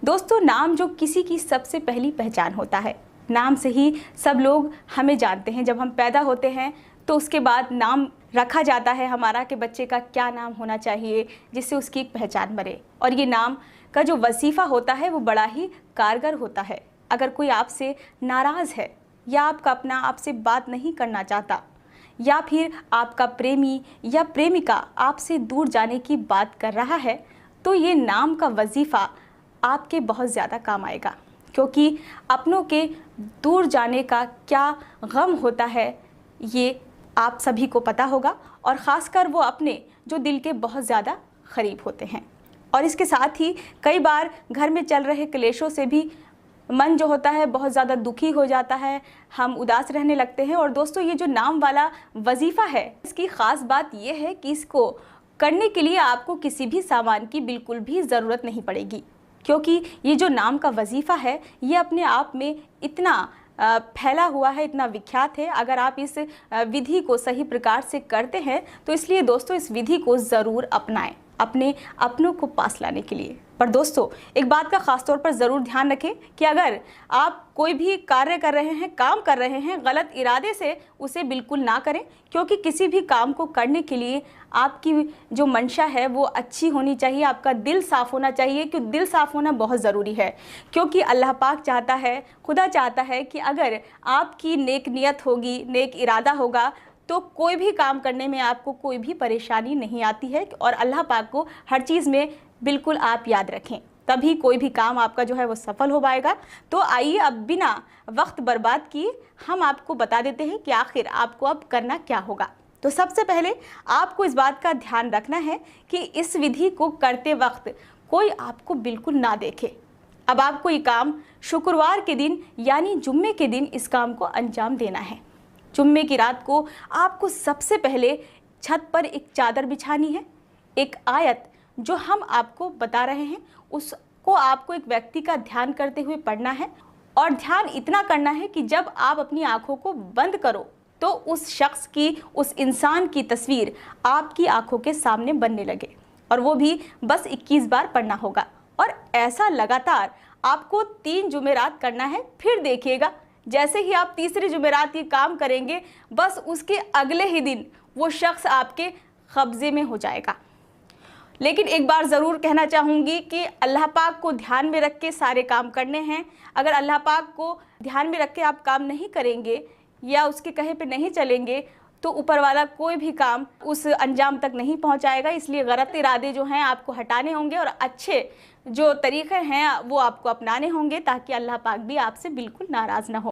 दोस्तों, नाम जो किसी की सबसे पहली पहचान होता है। नाम से ही सब लोग हमें जानते हैं। जब हम पैदा होते हैं तो उसके बाद नाम रखा जाता है हमारा कि बच्चे का क्या नाम होना चाहिए जिससे उसकी एक पहचान बने। और ये नाम का जो वजीफ़ा होता है वो बड़ा ही कारगर होता है। अगर कोई आपसे नाराज़ है या आपका अपना आपसे बात नहीं करना चाहता या फिर आपका प्रेमी या प्रेमिका आपसे दूर जाने की बात कर रहा है तो ये नाम का वजीफ़ा आपके बहुत ज़्यादा काम आएगा, क्योंकि अपनों के दूर जाने का क्या गम होता है ये आप सभी को पता होगा, और ख़ासकर वो अपने जो दिल के बहुत ज़्यादा क़रीब होते हैं। और इसके साथ ही कई बार घर में चल रहे क्लेशों से भी मन जो होता है बहुत ज़्यादा दुखी हो जाता है, हम उदास रहने लगते हैं। और दोस्तों, ये जो नाम वाला वजीफ़ा है इसकी ख़ास बात ये है कि इसको करने के लिए आपको किसी भी सामान की बिल्कुल भी ज़रूरत नहीं पड़ेगी, क्योंकि ये जो नाम का वजीफ़ा है ये अपने आप में इतना फैला हुआ है, इतना विख्यात है। अगर आप इस विधि को सही प्रकार से करते हैं तो इसलिए दोस्तों इस विधि को ज़रूर अपनाएं अपने अपनों को पास लाने के लिए। पर दोस्तों, एक बात का ख़ास तौर पर ज़रूर ध्यान रखें कि अगर आप कोई भी कार्य कर रहे हैं, काम कर रहे हैं, गलत इरादे से उसे बिल्कुल ना करें, क्योंकि किसी भी काम को करने के लिए आपकी जो मंशा है वो अच्छी होनी चाहिए, आपका दिल साफ़ होना चाहिए। क्योंकि दिल साफ़ होना बहुत ज़रूरी है, क्योंकि अल्लाह पाक चाहता है, खुदा चाहता है कि अगर आपकी नेक नियत होगी, नेक इरादा होगा तो कोई भी काम करने में आपको कोई भी परेशानी नहीं आती है। और अल्लाह पाक को हर चीज़ में बिल्कुल आप याद रखें, तभी कोई भी काम आपका जो है वो सफल हो पाएगा। तो आइए अब बिना वक्त बर्बाद किए हम आपको बता देते हैं कि आखिर आपको अब करना क्या होगा। तो सबसे पहले आपको इस बात का ध्यान रखना है कि इस विधि को करते वक्त कोई आपको बिल्कुल ना देखे। अब आपको ये काम शुक्रवार के दिन यानी जुम्मे के दिन इस काम को अंजाम देना है। जुम्मे की रात को आपको सबसे पहले छत पर एक चादर बिछानी है। एक आयत जो हम आपको बता रहे हैं उसको आपको एक व्यक्ति का ध्यान करते हुए पढ़ना है, और ध्यान इतना करना है कि जब आप अपनी आंखों को बंद करो तो उस शख्स की, उस इंसान की तस्वीर आपकी आंखों के सामने बनने लगे, और वो भी बस 21 बार पढ़ना होगा। और ऐसा लगातार आपको 3 जुमेरात करना है। फिर देखिएगा, जैसे ही आप तीसरे जुमेरात ये काम करेंगे बस उसके अगले ही दिन वो शख्स आपके कब्ज़े में हो जाएगा। लेकिन एक बार ज़रूर कहना चाहूँगी कि अल्लाह पाक को ध्यान में रख के सारे काम करने हैं। अगर अल्लाह पाक को ध्यान में रख के आप काम नहीं करेंगे या उसके कहे पे नहीं चलेंगे तो ऊपर वाला कोई भी काम उस अंजाम तक नहीं पहुंचाएगा। इसलिए गलत इरादे जो हैं आपको हटाने होंगे और अच्छे जो तरीक़े हैं वो आपको अपनाने होंगे, ताकि अल्लाह पाक भी आपसे बिल्कुल नाराज़ ना हो।